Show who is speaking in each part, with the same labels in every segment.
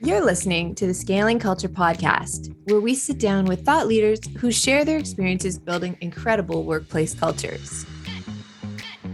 Speaker 1: You're listening to the Scaling Culture podcast, where we sit down with thought leaders who share their experiences building incredible workplace cultures.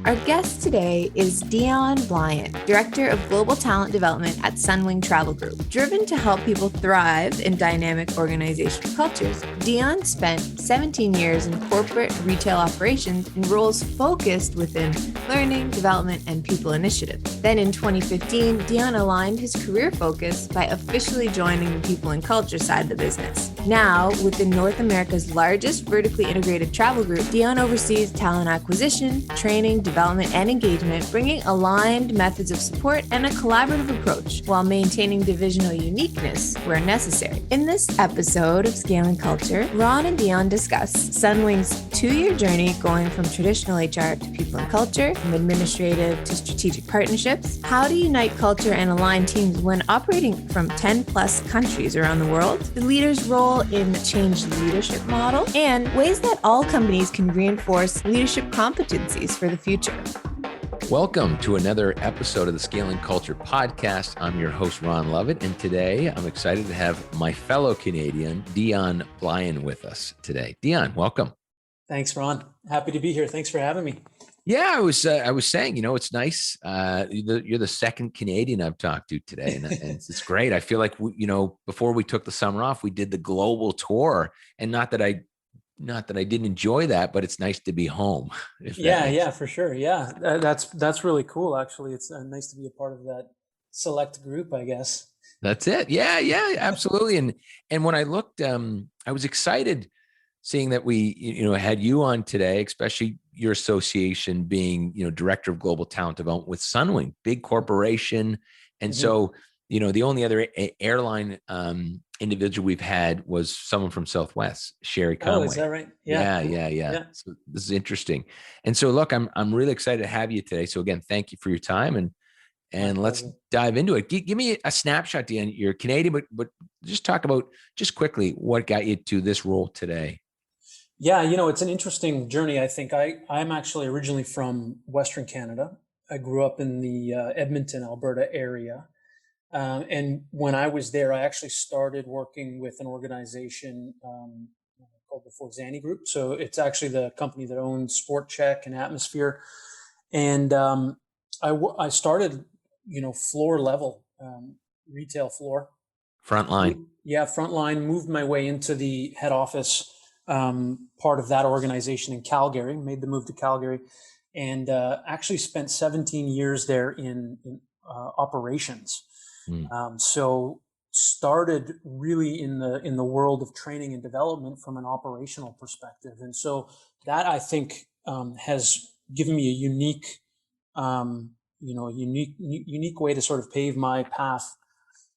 Speaker 1: Our guest today is Dion Blyan, Director of Global Talent Development at Sunwing Travel Group. Driven to help people thrive in dynamic organizational cultures, Dion spent 17 years in corporate retail operations in roles focused within learning, development, and people initiatives. Then in 2015, Dion aligned his career focus by officially joining the people and culture side of the business. Now, within North America's largest vertically integrated travel group, Dion oversees talent acquisition, training, development, and engagement, bringing aligned methods of support and a collaborative approach while maintaining divisional uniqueness where necessary. In this episode of Scaling Culture, Ron and Dion discuss Sunwing's 2-year journey going from traditional HR to people and culture, from administrative to strategic partnerships, how to unite culture and align teams when operating from 10 plus countries around the world, the leader's role in the changed leadership model, and ways that all companies can reinforce leadership competencies for the future.
Speaker 2: Welcome to another episode of the Scaling Culture podcast. I'm your host, Ron Lovett, and today I'm excited to have my fellow Canadian, Dion Blyan, with us today. Dion, welcome.
Speaker 3: Thanks, Ron. Happy to be here. Thanks for having me.
Speaker 2: Yeah, I was saying, it's nice. You're the second Canadian I've talked to today, and it's great. I feel like before we took the summer off, we did the global tour, and not that I didn't enjoy that, but it's nice to be home.
Speaker 3: Yeah, for sure. Yeah, that's really cool. Actually, it's nice to be a part of that select group, I guess.
Speaker 2: That's it. Yeah, absolutely. And when I looked, I was excited seeing that we, had you on today, especially your association being, Director of Global Talent Development with Sunwing, big corporation. And so, the only other airline individual we've had was someone from Southwest, Sherry Conway.
Speaker 3: Oh, is that right?
Speaker 2: Yeah. So this is interesting. And so, look, I'm really excited to have you today. So again, thank you for your time, and let's dive into it. Give me a snapshot, Dion. You're Canadian, but just talk about just quickly what got you to this role today.
Speaker 3: Yeah, it's an interesting journey. I think I'm actually originally from Western Canada. I grew up in the Edmonton, Alberta area. And when I was there, I actually started working with an organization called the Forzani Group. So it's actually the company that owns Sport Check and Atmosphere. And I started, floor level, retail floor.
Speaker 2: Frontline.
Speaker 3: Yeah, frontline, moved my way into the head office part of that organization in Calgary, made the move to Calgary, and actually spent 17 years there in operations. So started really in the world of training and development from an operational perspective. And so that, I think, has given me a unique way to sort of pave my path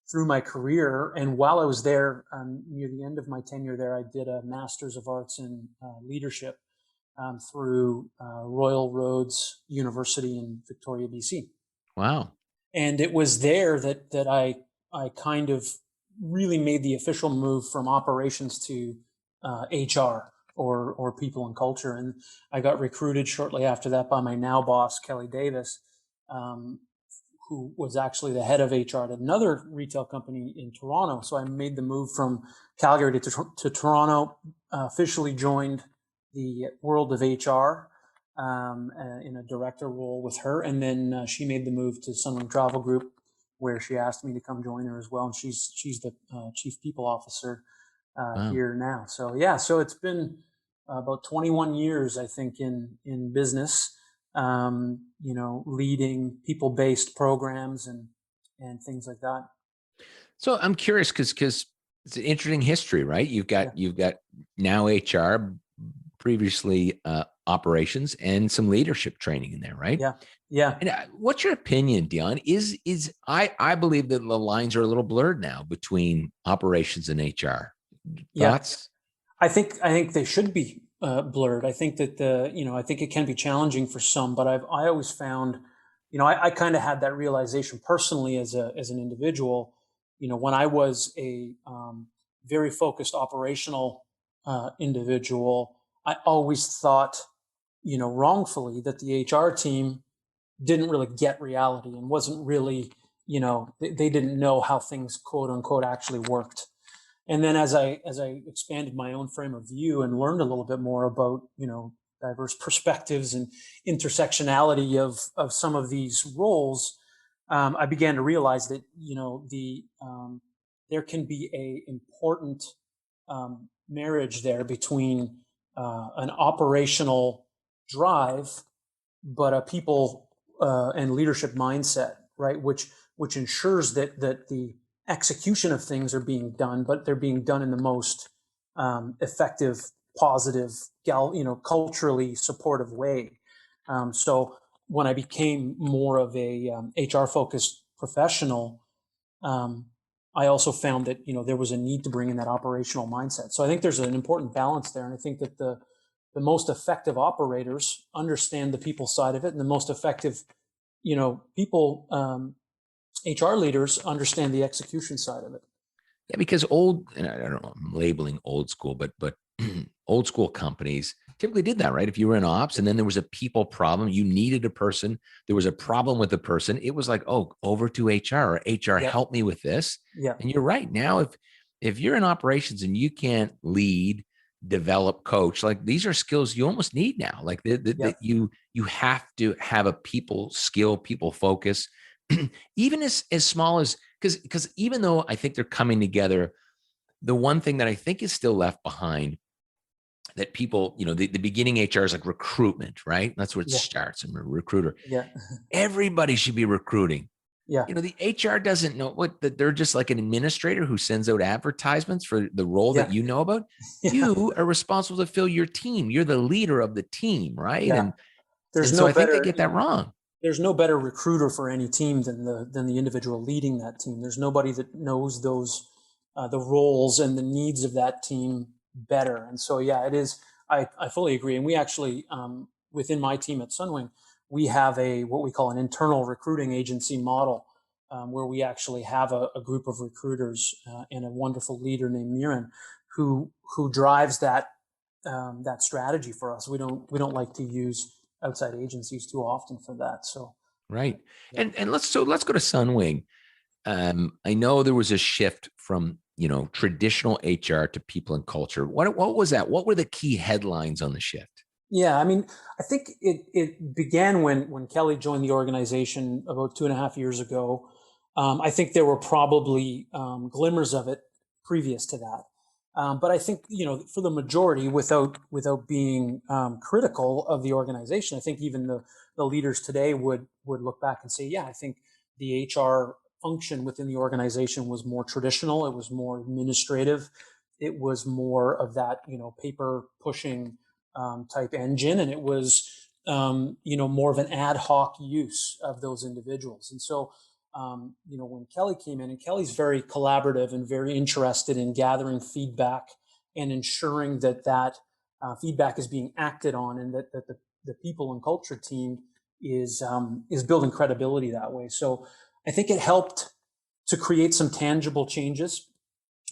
Speaker 3: through my career. And while I was there, near the end of my tenure there, I did a Master's of Arts in Leadership through Royal Roads University in Victoria, BC.
Speaker 2: Wow.
Speaker 3: And it was there that I kind of really made the official move from operations to HR or people and culture. And I got recruited shortly after that by my now boss, Kelly Davis, who was actually the head of HR at another retail company in Toronto. So I made the move from Calgary to Toronto, officially joined the world of HR in a director role with her. And then she made the move to Sunwing Travel Group, where she asked me to come join her as well. And she's the chief people officer here now. So yeah, so it's been about 21 years, I think, in business. Leading people-based programs and things like that.
Speaker 2: So I'm curious because it's an interesting history, right? You've got now HR, previously operations, and some leadership training in there, right?
Speaker 3: Yeah.
Speaker 2: And what's your opinion, Dion? I believe that the lines are a little blurred now between operations and HR. Thoughts?
Speaker 3: I think they should be blurred. I think that I think it can be challenging for some, but I always found, I kind of had that realization personally as an individual, when I was a very focused operational individual, I always thought, wrongfully, that the HR team didn't really get reality and wasn't really, they didn't know how things quote unquote actually worked. And then as I expanded my own frame of view and learned a little bit more about, diverse perspectives and intersectionality of some of these roles, I began to realize that, there can be a important marriage there between an operational drive, but a people and leadership mindset, right? Which ensures that the execution of things are being done, but they're being done in the most effective, positive, culturally supportive way. So when I became more of a HR focused professional, I also found that there was a need to bring in that operational mindset. So I think there's an important balance there, and I think that the most effective operators understand the people side of it, and the most effective people HR leaders understand the execution side of it.
Speaker 2: Yeah, because and I don't know, I'm labeling old school, but old school companies typically did that, right? If you were in ops and then there was a people problem, you needed a person, there was a problem with the person, it was like, oh, over to HR, or HR, help me with this.
Speaker 3: Yeah.
Speaker 2: And you're right. Now, if you're in operations and you can't lead, develop, coach, like these are skills you almost need now. Like that you have to have a people skill, people focus, even as small as, because even though I think they're coming together, the one thing that I think is still left behind that people, the beginning HR is like recruitment, right? That's where it starts. I'm a recruiter.
Speaker 3: Yeah.
Speaker 2: Everybody should be recruiting.
Speaker 3: Yeah.
Speaker 2: The HR doesn't know that they're just like an administrator who sends out advertisements for the role that you know about. Yeah. You are responsible to fill your team. You're the leader of the team, right?
Speaker 3: Yeah.
Speaker 2: And so I think they get that wrong.
Speaker 3: There's no better recruiter for any team than the individual leading that team. There's nobody that knows those the roles and the needs of that team better. And so, it is. I fully agree. And we actually, within my team at Sunwing, we have what we call an internal recruiting agency model, where we actually have a group of recruiters and a wonderful leader named Miran, who drives that strategy for us. We don't like to use outside agencies too often for that. So
Speaker 2: right. Yeah. And let's go to Sunwing. I know there was a shift from traditional HR to people and culture. What was that? What were the key headlines on the shift?
Speaker 3: Yeah, I mean, I think it began when Kelly joined the organization about 2.5 years ago. I think there were probably glimmers of it previous to that. But I think, for the majority, without being critical of the organization, I think even the leaders today would look back and say, I think the HR function within the organization was more traditional. It was more administrative. It was more of that, paper pushing type engine. And it was, more of an ad hoc use of those individuals. And so, when Kelly came in, and Kelly's very collaborative and very interested in gathering feedback and ensuring that feedback is being acted on, and that the people and culture team is building credibility that way. So I think it helped to create some tangible changes.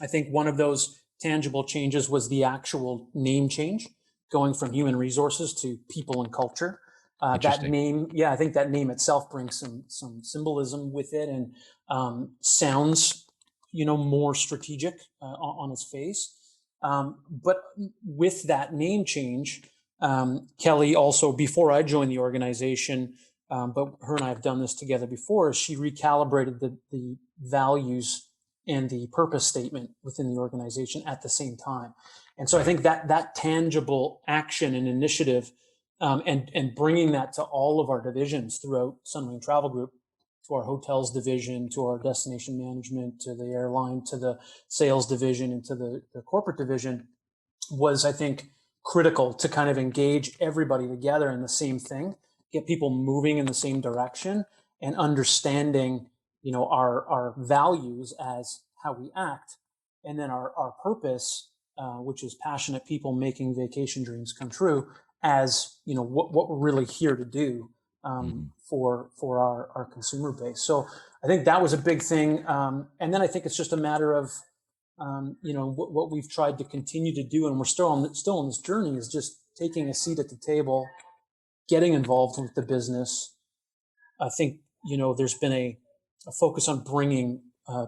Speaker 3: I think one of those tangible changes was the actual name change, going from human resources to people and culture. That name, I think that name itself brings some symbolism with it, and sounds, more strategic on its face. But with that name change, Kelly also, before I joined the organization, but her and I have done this together before, she recalibrated the values and the purpose statement within the organization at the same time. And so I think that tangible action and initiative, and bringing that to all of our divisions throughout Sunwing Travel Group, to our hotels division, to our destination management, to the airline, to the sales division, and to the corporate division, was, I think, critical to kind of engage everybody together in the same thing, get people moving in the same direction, and understanding, our values as how we act, and then our purpose, which is passionate people making vacation dreams come true, as what we're really here to do for our consumer base. So I think that was a big thing, and then I think it's just a matter of what we've tried to continue to do, and we're still on this journey, is just taking a seat at the table, getting involved with the business. I think there's been a focus on bringing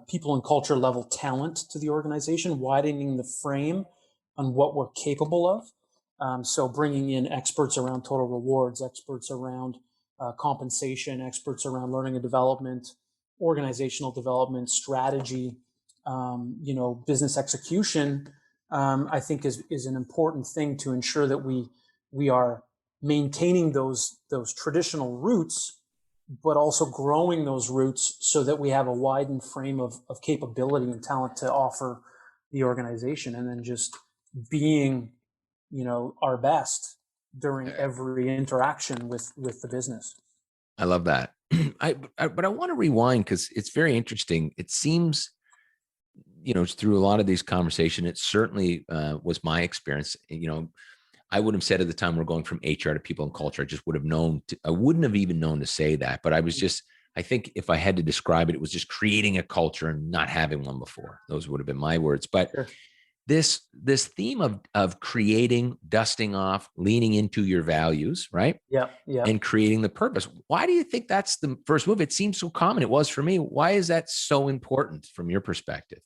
Speaker 3: people and culture level talent to the organization, widening the frame on what we're capable of. So bringing in experts around total rewards, experts around compensation, experts around learning and development, organizational development, strategy, business execution, I think is an important thing to ensure that we are maintaining those traditional roots, but also growing those roots so that we have a widened frame of capability and talent to offer the organization, and then just being, our best during every interaction with the business.
Speaker 2: I love that. But I want to rewind because it's very interesting. It seems, through a lot of these conversations, it certainly was my experience. I wouldn't have said at the time we're going from HR to people and culture. I just would have known. I wouldn't have even known to say that. But I think if I had to describe it, it was just creating a culture and not having one before. Those would have been my words. But
Speaker 3: Sure.
Speaker 2: This theme of creating, dusting off, leaning into your values, right?
Speaker 3: Yeah.
Speaker 2: And creating the purpose. Why do you think that's the first move? It seems so common. It was for me. Why is that so important from your perspective?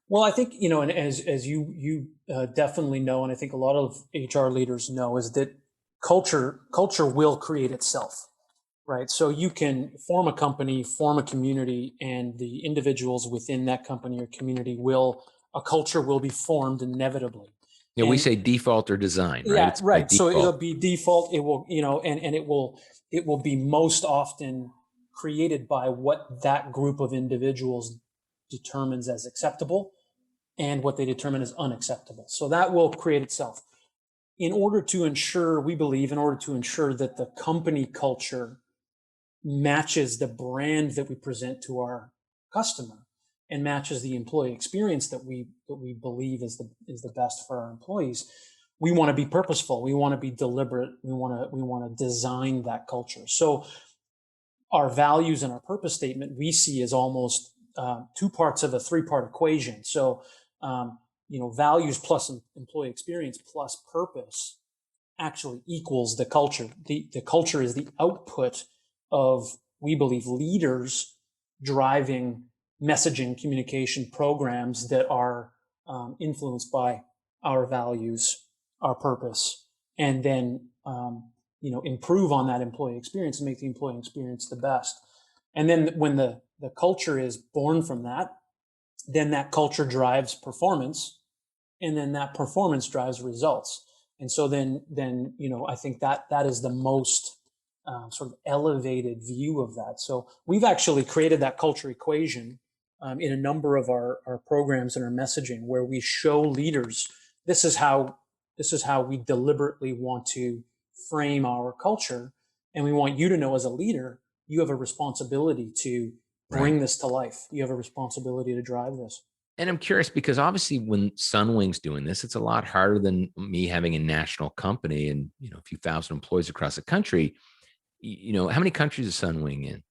Speaker 3: Well, I think, and as you definitely know, and I think a lot of HR leaders know, is that culture will create itself, right? So you can form a company, form a community, and the individuals within that company or community a culture will be formed inevitably.
Speaker 2: Yeah, we say default or design, right?
Speaker 3: Yeah,
Speaker 2: It's
Speaker 3: right. So
Speaker 2: default.
Speaker 3: it'll be default. It will, and it will be most often created by what that group of individuals determines as acceptable and what they determine as unacceptable. So that will create itself. We believe, in order to ensure that the company culture matches the brand that we present to our customer and matches the employee experience that we believe is the best for our employees, we want to be purposeful. We want to be deliberate. We want to design that culture. So our values and our purpose statement we see as almost two parts of a three-part equation. So values plus employee experience plus purpose actually equals the culture. The culture is the output of, we believe, leaders driving messaging communication programs that are influenced by our values, our purpose, and then improve on that employee experience and make the employee experience the best. And then when the culture is born from that, then that culture drives performance, and then that performance drives results. And so then I think that is the most sort of elevated view of that. So we've actually created that culture equation in a number of our programs and our messaging, where we show leaders this is how we deliberately want to frame our culture, and we want you to know, as a leader, you have a responsibility to bring this to life. You have a responsibility to drive this.
Speaker 2: And I'm curious because obviously when Sunwing's doing this, it's a lot harder than me having a national company and a few thousand employees across the country. How many countries is Sunwing in?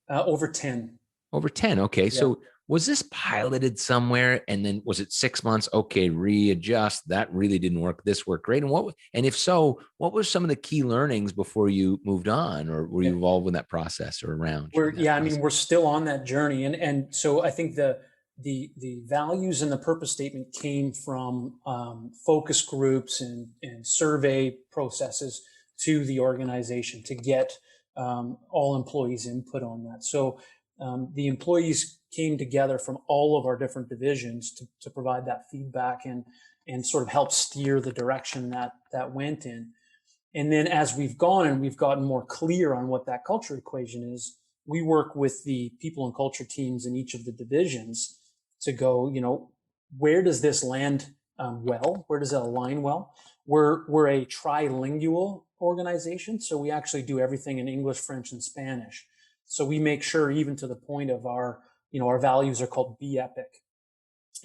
Speaker 3: Over 10.
Speaker 2: Over 10. Okay. Yeah. So was this piloted somewhere, and then was it 6 months? Okay, readjust. That really didn't work. This worked great. And if so, what were some of the key learnings before you moved on, or were you involved in that process or around?
Speaker 3: We're still on that journey. And so I think the values and the purpose statement came from focus groups and survey processes to the organization to get all employees' input on that. So the employees came together from all of our different divisions to provide that feedback and sort of help steer the direction that went in. And then as we've gone and we've gotten more clear on what that culture equation is, we work with the people and culture teams in each of the divisions to go, where does this land well? Where does it align well? We're a trilingual organization, so we actually do everything in English, French, and Spanish. So we make sure, even to the point of our values are called Be Epic.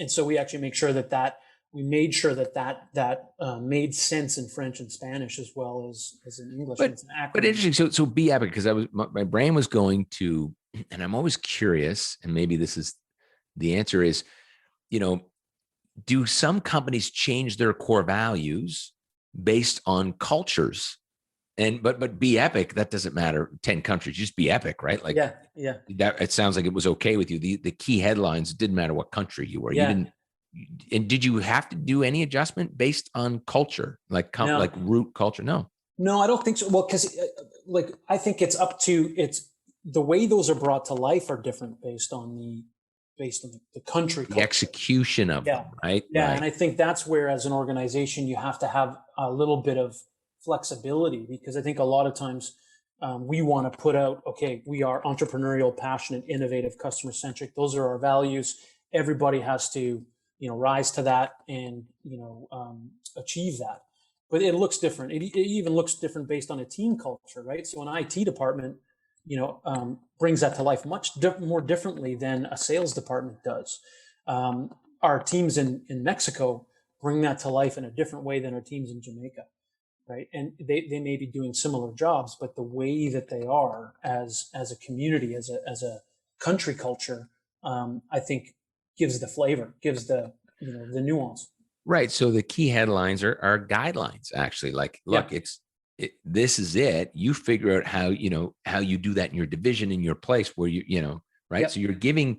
Speaker 3: And so we actually make sure that we made sure that made sense in French and Spanish as well as in English.
Speaker 2: But interesting. So Be Epic, because my brain was going to, and I'm always curious, and maybe this is the answer is, do some companies change their core values based on cultures but be epic. That doesn't matter. 10 countries, just be epic, right? Like
Speaker 3: yeah.
Speaker 2: that. It sounds like it was okay with you. The key headlines, it didn't matter what country you were. You
Speaker 3: Yeah.
Speaker 2: didn't. And did you have to do any adjustment based on culture, like
Speaker 3: No.
Speaker 2: root culture? No.
Speaker 3: No, I don't think so. Well, because like I think it's the way those are brought to life are different based on the country
Speaker 2: The
Speaker 3: culture.
Speaker 2: execution of them, right?
Speaker 3: Yeah,
Speaker 2: Right.
Speaker 3: and I think that's where, as an organization, you have to have a little bit of flexibility, because I think a lot of times we want to put out, okay, we are entrepreneurial, passionate, innovative, customer centric. Those are our values. Everybody has to, rise to that and achieve that. But it looks different. It even looks different based on a team culture, right? So an IT department, brings that to life much more differently than a sales department does. Our teams in Mexico bring that to life in a different way than our teams in Jamaica, right? And they may be doing similar jobs, but the way that they are as a community, as a country culture, I think gives the flavor, gives the nuance.
Speaker 2: Right. So the key headlines are guidelines, actually. Like, look, this is it. You figure out how you do that in your division, in your place where right.
Speaker 3: Yep.
Speaker 2: So you're giving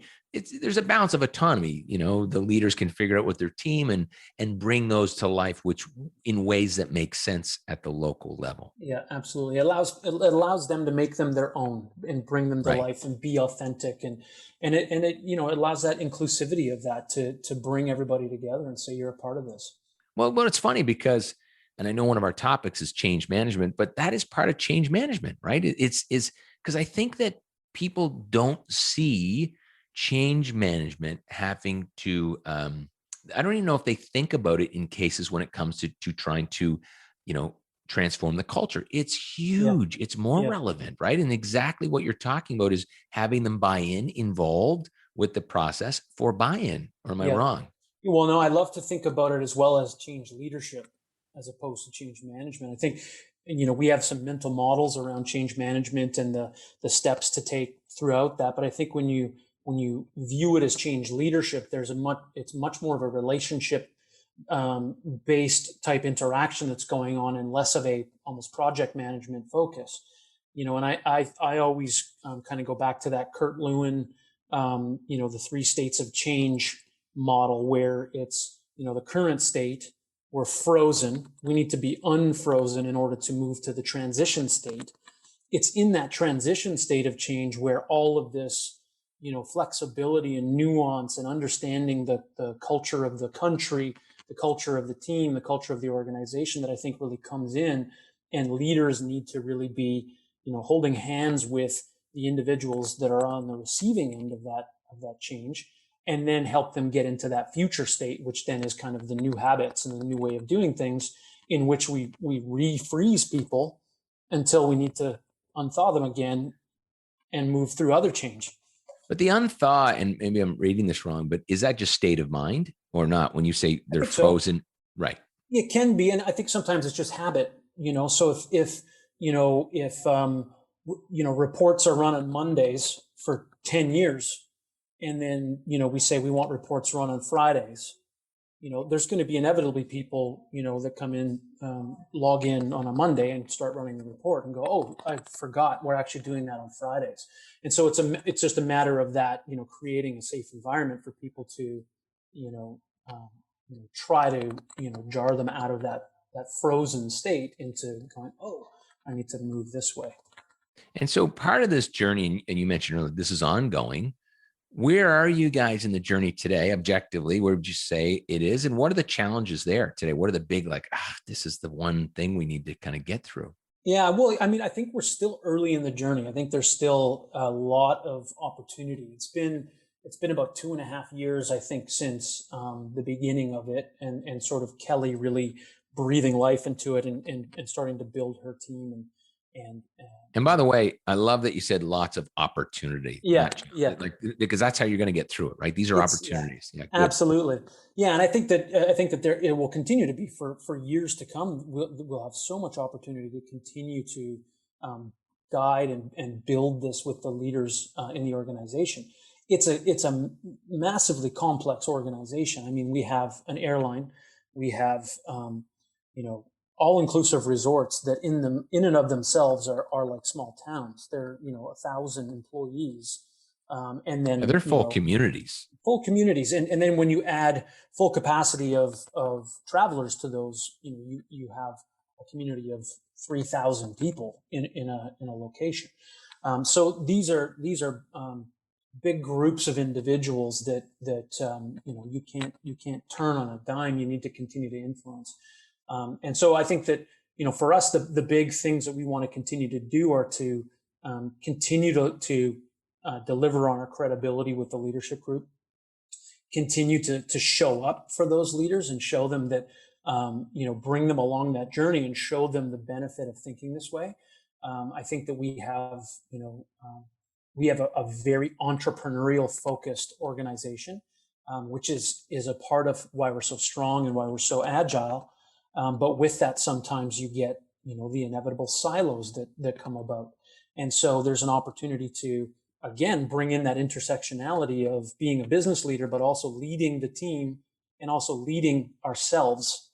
Speaker 2: there's a balance of autonomy. The leaders can figure out with their team and bring those to life, which in ways that make sense at the local level.
Speaker 3: Yeah, absolutely. It allows them to make them their own and bring them to life and be authentic, and it it allows that inclusivity of that to bring everybody together and say you're a part of this.
Speaker 2: Well, it's funny because, and I know one of our topics is change management, but that is part of change management, right? It's because I think that people don't see change management having to, I don't even know if they think about it in cases when it comes to trying to, transform the culture. It's huge. Yeah. It's more relevant, right? And exactly what you're talking about is having them buy in, involved with the process for buy-in. Or am I wrong?
Speaker 3: Well, no, I love to think about it as well as change leadership as opposed to change management. I think, we have some mental models around change management and the steps to take throughout that. But I think when you view it as change leadership, it's much more of a relationship based type interaction that's going on, and less of a almost project management focus. And I always kind of go back to that Kurt Lewin, the 3 states of change model, where it's, the current state, we're frozen. We need to be unfrozen in order to move to the transition state. It's in that transition state of change where all of this, flexibility and nuance and understanding the culture of the country, the culture of the team, the culture of the organization, that I think really comes in. And leaders need to really be, holding hands with the individuals that are on the receiving end of that change, and then help them get into that future state, which then is kind of the new habits and the new way of doing things, in which we refreeze people until we need to unthaw them again and move through other change.
Speaker 2: But the unthaw, and maybe I'm reading this wrong, but is that just state of mind or not? When you say they're frozen, right?
Speaker 3: It can be, and I think sometimes it's just habit. So if reports are run on Mondays for 10 years, and then, we say we want reports run on Fridays, there's going to be inevitably people, that come in, log in on a Monday and start running the report and go, oh, I forgot we're actually doing that on Fridays. And so it's just a matter of that, creating a safe environment for people to, try to, jar them out of that frozen state into going, oh, I need to move this way.
Speaker 2: And so part of this journey, and you mentioned earlier, this is ongoing. Where are you guys in the journey today? Objectively, where would you say it is? And what are the challenges there today? What are the big, this is the one thing we need to kind of get through?
Speaker 3: Yeah, well, I mean, I think we're still early in the journey. I think there's still a lot of opportunity. It's been about 2.5 years, I think, since the beginning of it, and sort of Kelly really breathing life into it and starting to build her team.
Speaker 2: And by the way, I love that you said lots of opportunity.
Speaker 3: Yeah.
Speaker 2: Because that's how you're going to get through it, right? These are opportunities.
Speaker 3: Yeah, absolutely. Yeah, and I think that there it will continue to be for years to come. We'll have so much opportunity to continue to guide and build this with the leaders in the organization. It's a massively complex organization. I mean, we have an airline, we have all-inclusive resorts that in and of themselves are like small towns. They're 1,000 employees, and
Speaker 2: Yeah,
Speaker 3: then
Speaker 2: they're full communities.
Speaker 3: full communities, and then when you add full capacity of travelers to those, you have a community of 3,000 people in a location. So these are big groups of individuals that you can't turn on a dime. You need to continue to influence. And so I think that, for us, the big things that we want to continue to do are to continue to deliver on our credibility with the leadership group, continue to show up for those leaders and show them that, bring them along that journey and show them the benefit of thinking this way. I think that we have, a very entrepreneurial focused organization, which is a part of why we're so strong and why we're so agile. But with that, sometimes you get, the inevitable silos that come about. And so there's an opportunity to, again, bring in that intersectionality of being a business leader, but also leading the team and also leading ourselves,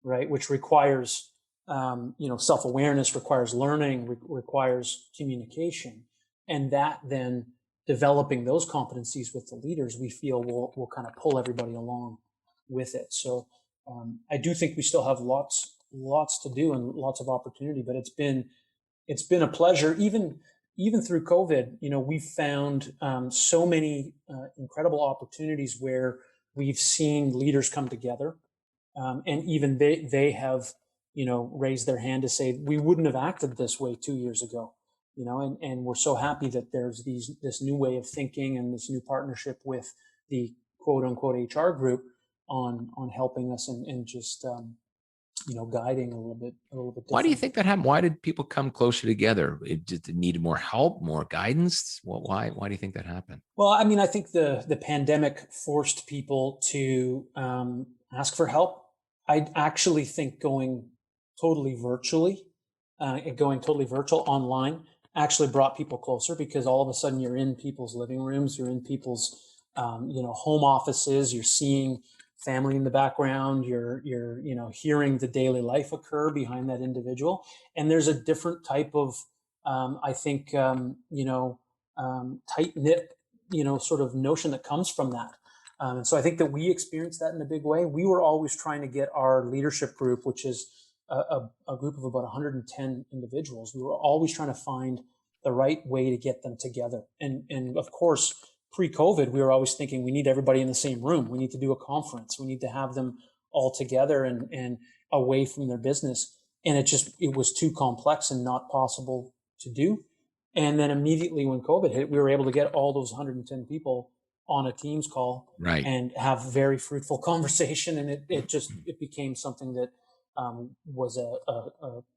Speaker 3: right? Which requires, self-awareness, requires learning, requires communication. And that then developing those competencies with the leaders, we feel will kind of pull everybody along with it. So I do think we still have lots to do and lots of opportunity, but it's been a pleasure. Even through COVID, we've found so many incredible opportunities where we've seen leaders come together, and even they have raised their hand to say we wouldn't have acted this way 2 years ago. And we're so happy that there's this new way of thinking and this new partnership with the quote unquote HR group on helping us and just guiding a little bit different.
Speaker 2: Why do you think that happened? Why did people come closer together? It needed more help, more guidance. Well, why do you think that happened?
Speaker 3: Well, I mean, I think the pandemic forced people to ask for help. I actually think going totally virtual online actually brought people closer, because all of a sudden you're in people's living rooms, you're in people's home offices, you're seeing family in the background, you're hearing the daily life occur behind that individual, and there's a different type of I think tight knit sort of notion that comes from that. And so I think that we experienced that in a big way. We were always trying to get our leadership group, which is a group of about 110 individuals. We were always trying to find the right way to get them together. And of course, pre-COVID, we were always thinking we need everybody in the same room. We need to do a conference. We need to have them all together and away from their business. And it was too complex and not possible to do. And then immediately when COVID hit, we were able to get all those 110 people on a Teams call,
Speaker 2: right,
Speaker 3: and have very fruitful conversation. And it became something that was a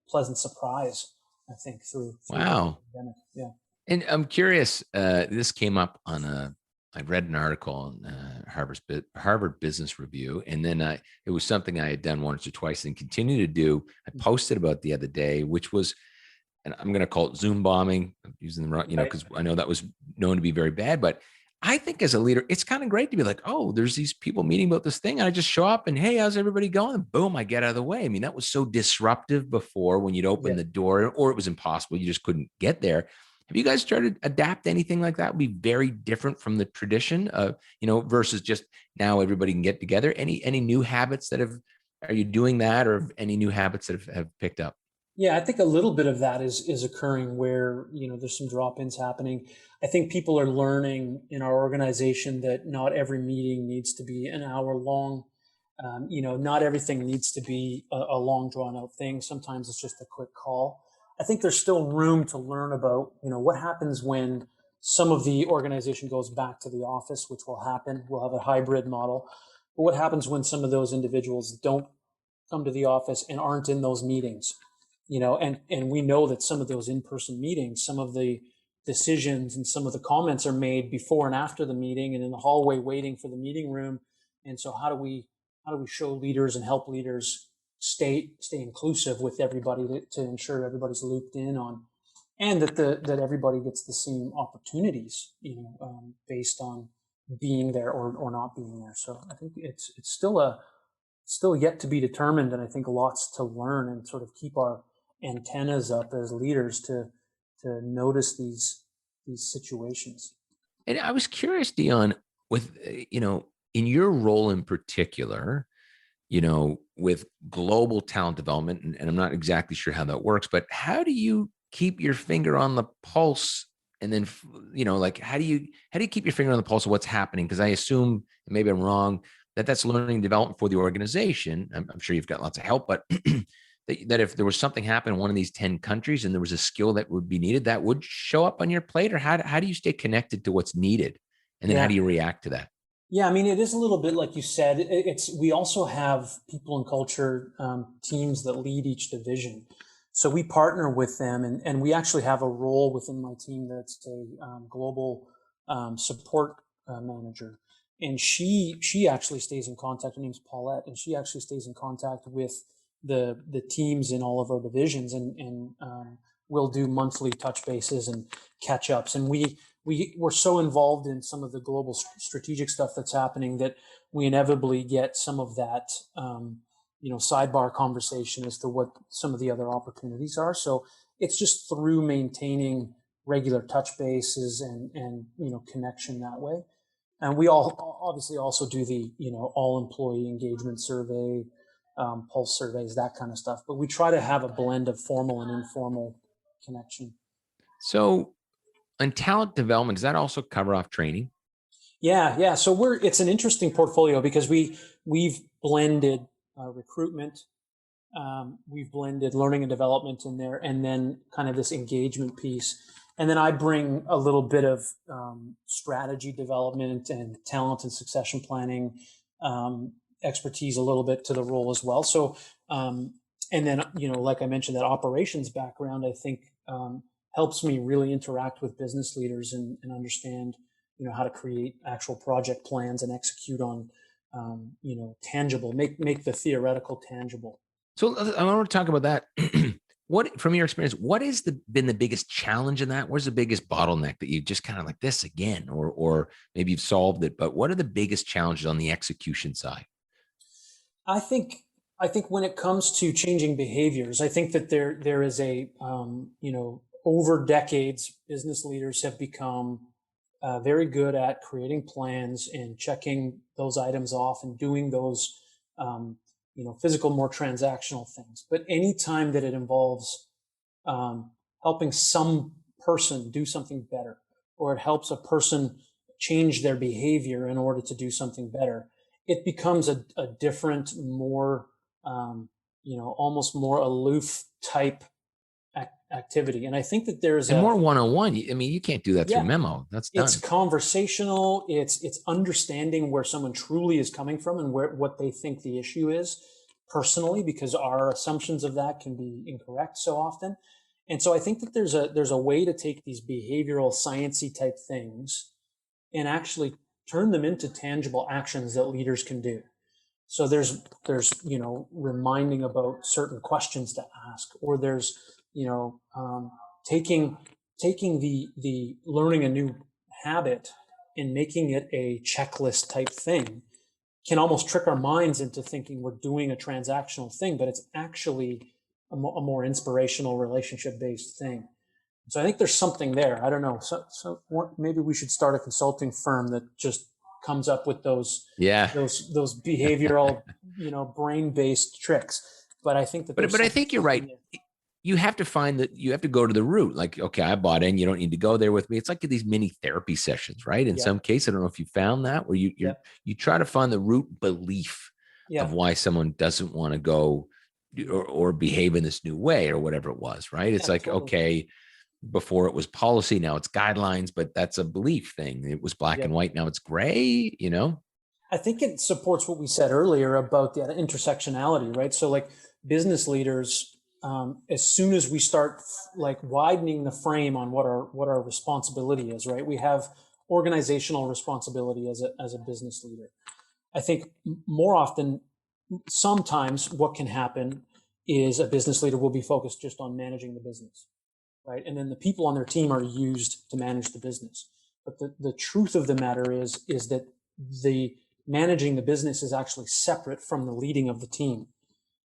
Speaker 3: pleasant surprise, I think, through
Speaker 2: wow.
Speaker 3: the pandemic. Yeah.
Speaker 2: And I'm curious, this came up I read an article on Harvard Business Review, and then it was something I had done once or twice and continue to do. I posted about the other day, which was, and I'm going to call it Zoom bombing, I'm using the wrong, because I know that was known to be very bad, but I think as a leader, it's kind of great to be like, oh, there's these people meeting about this thing. And I just show up and, hey, how's everybody going? And boom, I get out of the way. I mean, that was so disruptive before when you'd open the door, or it was impossible. You just couldn't get there. Have you guys started to adapt anything like that? Would be very different from the tradition of, versus just now everybody can get together. Any new habits are you doing that, or any new habits that have picked up?
Speaker 3: Yeah, I think a little bit of that is occurring where, there's some drop-ins happening. I think people are learning in our organization that not every meeting needs to be an hour long. Not everything needs to be a long drawn out thing. Sometimes it's just a quick call. I think there's still room to learn about, what happens when some of the organization goes back to the office, which will happen. We'll have a hybrid model. But what happens when some of those individuals don't come to the office and aren't in those meetings? And we know that some of those in-person meetings, some of the decisions and some of the comments are made before and after the meeting and in the hallway waiting for the meeting room. And so how do we show leaders and help leaders stay inclusive with everybody to ensure everybody's looped in on, and that everybody gets the same opportunities, based on being there or not being there. So I think it's still still yet to be determined, and I think lots to learn and sort of keep our antennas up as leaders to notice these situations.
Speaker 2: And I was curious, Dion, with, in your role in particular, with global talent development, and I'm not exactly sure how that works, but how do you keep your finger on the pulse? And then, like, how do you keep your finger on the pulse of what's happening? Because I assume, and maybe I'm wrong, that's learning and development for the organization. I'm sure you've got lots of help, but that if there was something happen in one of these 10 countries and there was a skill that would be needed, that would show up on your plate, or how do you stay connected to what's needed? And then how do you react to that?
Speaker 3: Yeah, I mean, it is a little bit like you said. We also have people and culture teams that lead each division, so we partner with them, and we actually have a role within my team that's a global support manager, and she actually stays in contact. Her name's Paulette, and she actually stays in contact with the teams in all of our divisions, and we'll do monthly touch bases and catch ups, and we're so involved in some of the global strategic stuff that's happening that we inevitably get some of that, sidebar conversation as to what some of the other opportunities are. So it's just through maintaining regular touch bases and connection that way. And we all obviously also do the, all employee engagement survey, pulse surveys, that kind of stuff. But we try to have a blend of formal and informal connection.
Speaker 2: So, on talent development, does that also cover off training?
Speaker 3: Yeah. So it's an interesting portfolio because we've blended recruitment, we've blended learning and development in there, and then kind of this engagement piece. And then I bring a little bit of strategy development and talent and succession planning expertise a little bit to the role as well. So, and then, like I mentioned, that operations background, I think, helps me really interact with business leaders and understand, how to create actual project plans and execute on, tangible, make the theoretical tangible.
Speaker 2: So I want to talk about that. What, from your experience, what has been the biggest challenge in that? Where's the biggest bottleneck that you just kind of like this again, or maybe you've solved it, but what are the biggest challenges on the execution side?
Speaker 3: I think when it comes to changing behaviors, I think that there is a, over decades, business leaders have become very good at creating plans and checking those items off and doing those, physical, more transactional things. But anytime that it involves helping some person do something better, or it helps a person change their behavior in order to do something better, it becomes a different, more, almost more aloof type activity. And I think that there's
Speaker 2: more one-on-one. I mean, you can't do that through memo. That's done.
Speaker 3: It's conversational. It's understanding where someone truly is coming from and what they think the issue is personally, because our assumptions of that can be incorrect so often. And so I think that there's a way to take these behavioral sciencey type things and actually turn them into tangible actions that leaders can do. So there's reminding about certain questions to ask, or there's taking the learning a new habit and making it a checklist type thing can almost trick our minds into thinking we're doing a transactional thing, but it's actually a more inspirational, relationship based thing. So I think there's something there. I don't know. So maybe we should start a consulting firm that just comes up with those behavioral, brain based tricks. But I think that,
Speaker 2: but I think you're right. You have to find that you have to go to the root. Like, okay, I bought in. You don't need to go there with me. It's like these mini therapy sessions, right? In some case, I don't know if you found that, where you try to find the root belief of why someone doesn't want to go or behave in this new way or whatever it was, right? It's like, totally. Okay, before it was policy, now it's guidelines, but that's a belief thing. It was black and white, now it's gray,
Speaker 3: I think it supports what we said earlier about the intersectionality, right? So like business leaders, as soon as we start like widening the frame on what our responsibility is, right? We have organizational responsibility as a business leader. I think more often, sometimes what can happen is a business leader will be focused just on managing the business, right? And then the people on their team are used to manage the business. But the truth of the matter is that the managing the business is actually separate from the leading of the team.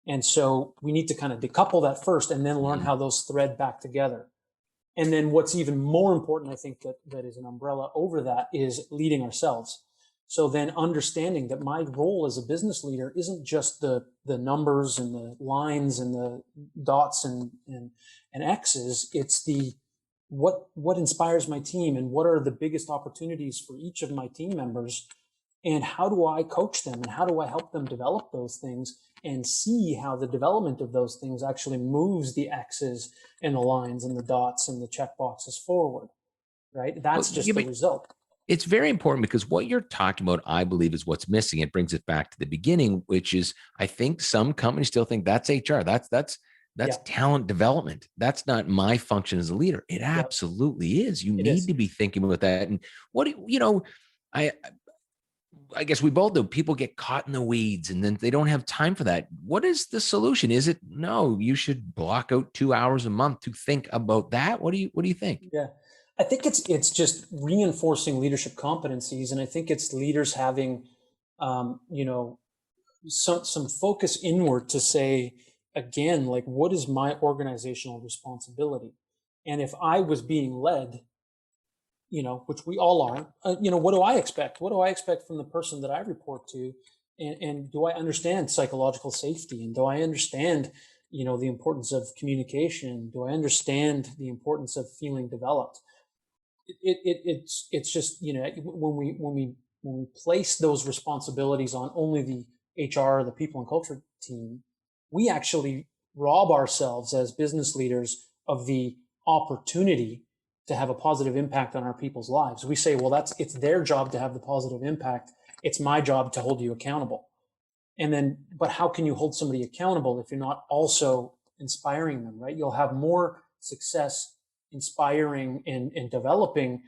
Speaker 3: And so we need to kind of decouple that first and then learn how those thread back together. And then what's even more important, I think that is an umbrella over that, is leading ourselves. So then understanding that my role as a business leader isn't just the numbers and the lines and the dots and X's. It's the what inspires my team and what are the biggest opportunities for each of my team members, and how do I coach them and how do I help them develop those things and see how the development of those things actually moves the X's and the lines and the dots and the check boxes forward, right? That's just the result.
Speaker 2: It's very important because what you're talking about, I believe, is what's missing. It brings it back to the beginning, which is, I think some companies still think that's HR. That's talent development. That's not my function as a leader. It absolutely is. You need to be thinking about that. And I guess we both do. People get caught in the weeds and then they don't have time for that. What is the solution? Is it, no, you should block out 2 hours a month to think about that? What do you think?
Speaker 3: Yeah. I think it's just reinforcing leadership competencies, and I think it's leaders having, some focus inward to say, again, like, what is my organizational responsibility? And if I was being led, which we all are, what do I expect? What do I expect from the person that I report to? And do I understand psychological safety? And do I understand, the importance of communication? Do I understand the importance of feeling developed? It's just, when we place those responsibilities on only the HR, the people and culture team, we actually rob ourselves as business leaders of the opportunity to have a positive impact on our people's lives. We say, well, it's their job to have the positive impact. It's my job to hold you accountable. But how can you hold somebody accountable if you're not also inspiring them, right? You'll have more success inspiring and developing.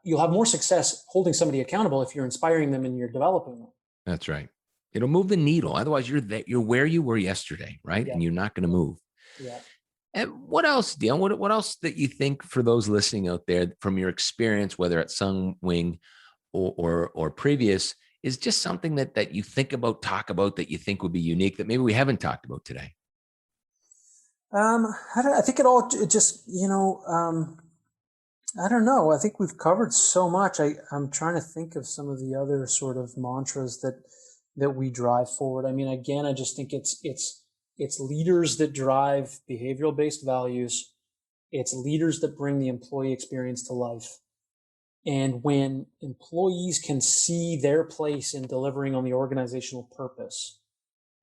Speaker 3: You'll have more success holding somebody accountable if you're inspiring them and you're developing them.
Speaker 2: That's right. It'll move the needle. Otherwise, you're where you were yesterday, right? Yeah. And you're not going to move.
Speaker 3: Yeah.
Speaker 2: And what else, Dion? What else that you think, for those listening out there, from your experience, whether at Sunwing or previous, is just something that you think about, talk about, that you think would be unique that maybe we haven't talked about today?
Speaker 3: I think I don't know. I think we've covered so much. I'm trying to think of some of the other sort of mantras that we drive forward. I mean, again, I just think it's leaders that drive behavioral-based values. It's leaders that bring the employee experience to life. And when employees can see their place in delivering on the organizational purpose,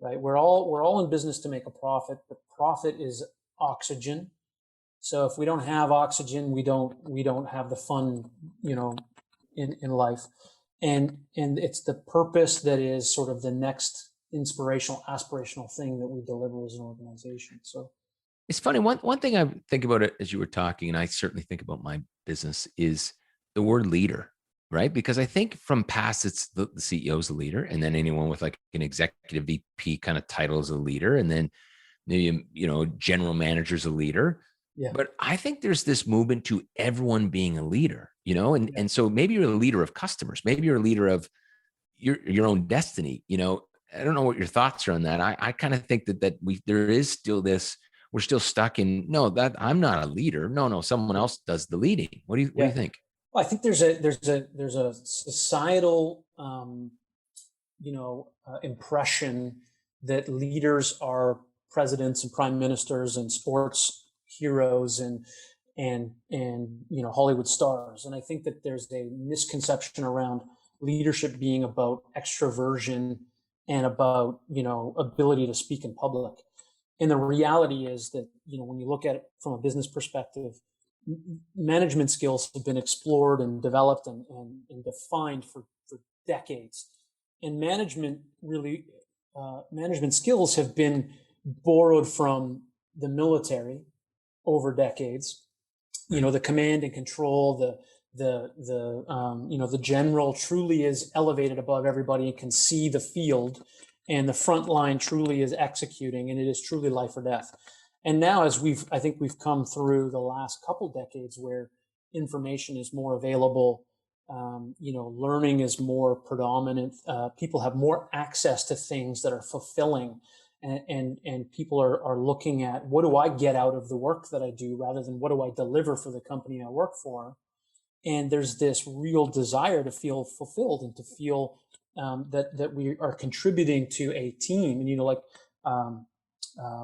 Speaker 3: right? We're all in business to make a profit, but profit is oxygen. So if we don't have oxygen, we don't have the fun, in life. And it's the purpose that is sort of the next inspirational, aspirational thing that we deliver as an organization. So
Speaker 2: it's funny. One thing I think about it as you were talking, and I certainly think about my business, is the word leader, right? Because I think from past, it's the CEO is a leader, and then anyone with like an executive VP kind of title is a leader, and then maybe, general manager is a leader.
Speaker 3: Yeah.
Speaker 2: But I think there's this movement to everyone being a leader, and so maybe you're a leader of customers, maybe you're a leader of your own destiny. I don't know what your thoughts are on that. I kind of think that there is still this, we're still stuck in, no, that I'm not a leader. No, someone else does the leading. What do you think?
Speaker 3: Well, I think there's a societal, impression that leaders are presidents and prime ministers and sports heroes and Hollywood stars. And I think that there's a misconception around leadership being about extroversion and about, ability to speak in public. And the reality is that, when you look at it from a business perspective, management skills have been explored and developed and defined for decades. And management skills have been borrowed from the military over decades. The command and control, the general truly is elevated above everybody and can see the field, and the front line truly is executing, and it is truly life or death. And now, as I think we've come through the last couple decades where information is more available, learning is more predominant. People have more access to things that are fulfilling, and people are looking at, what do I get out of the work that I do, rather than what do I deliver for the company I work for. And there's this real desire to feel fulfilled and to feel that we are contributing to a team. And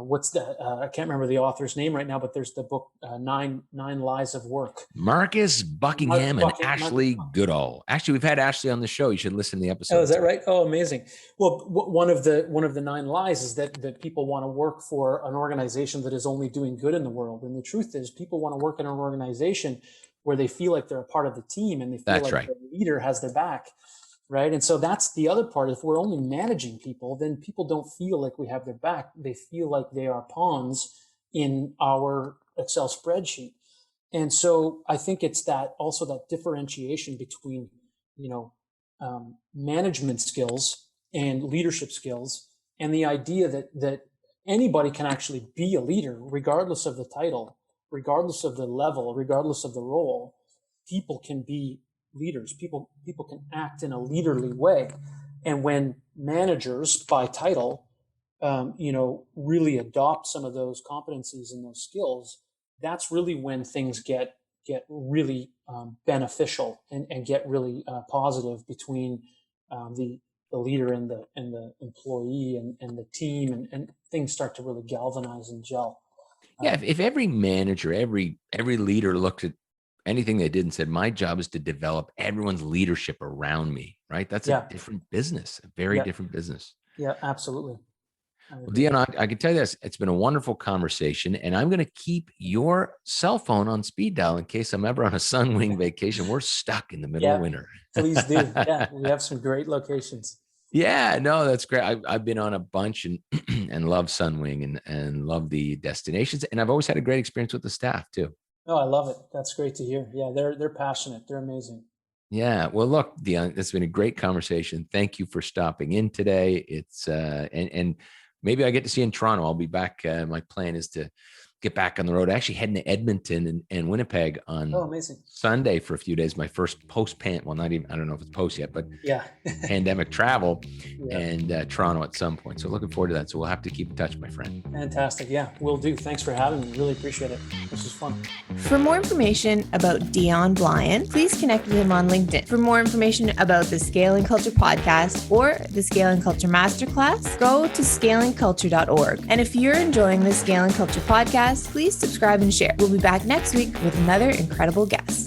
Speaker 3: what's that? I can't remember the author's name right now, but there's the book Nine Lives of Work.
Speaker 2: Marcus Buckingham and Ashley Goodall. Actually, we've had Ashley on the show. You should listen to the episode.
Speaker 3: Oh, is that right? Oh, amazing. Well, one of the 9 lies is that people want to work for an organization that is only doing good in the world. And the truth is, people want to work in an organization where they feel like they're a part of the team and they feel like the leader has their back. Right. And so that's the other part. If we're only managing people, then people don't feel like we have their back. They feel like they are pawns in our Excel spreadsheet. And so I think it's that differentiation between, management skills and leadership skills, and the idea that anybody can actually be a leader, regardless of the title, regardless of the level, regardless of the role. People can be leaders. People can act in a leaderly way. And when managers by title, really adopt some of those competencies and those skills, that's really when things get really beneficial and get really positive between the leader and the employee and the team, and things start to really galvanize and gel.
Speaker 2: Yeah, if every manager, every leader looked at anything they did and said, my job is to develop everyone's leadership around me, right? That's a different business, a very different business.
Speaker 3: Yeah, absolutely.
Speaker 2: Well, Dion, I can tell you this, it's been a wonderful conversation, and I'm going to keep your cell phone on speed dial in case I'm ever on a Sunwing vacation. We're stuck in the middle of winter.
Speaker 3: Please do. Yeah, we have some great locations.
Speaker 2: Yeah, no, that's great. I've been on a bunch and and love Sunwing and love the destinations. And I've always had a great experience with the staff too.
Speaker 3: Oh, I love it. That's great to hear. Yeah, they're passionate. They're amazing.
Speaker 2: Yeah. Well, look, Dion, it's been a great conversation. Thank you for stopping in today. It's and maybe I get to see you in Toronto. I'll be back. My plan is to get back on the road. Actually heading to Edmonton and Winnipeg on Sunday for a few days. My first well, not even, I don't know if it's post yet, but pandemic travel and Toronto at some point. So looking forward to that. So we'll have to keep in touch, my friend.
Speaker 3: Fantastic. Yeah, we'll do. Thanks for having me. Really appreciate it. This is fun.
Speaker 1: For more information about Dion Blyan, please connect with him on LinkedIn. For more information about the Scaling Culture podcast or the Scaling Culture Masterclass, go to scalingculture.org. And if you're enjoying the Scaling Culture podcast, please subscribe and share. We'll be back next week with another incredible guest.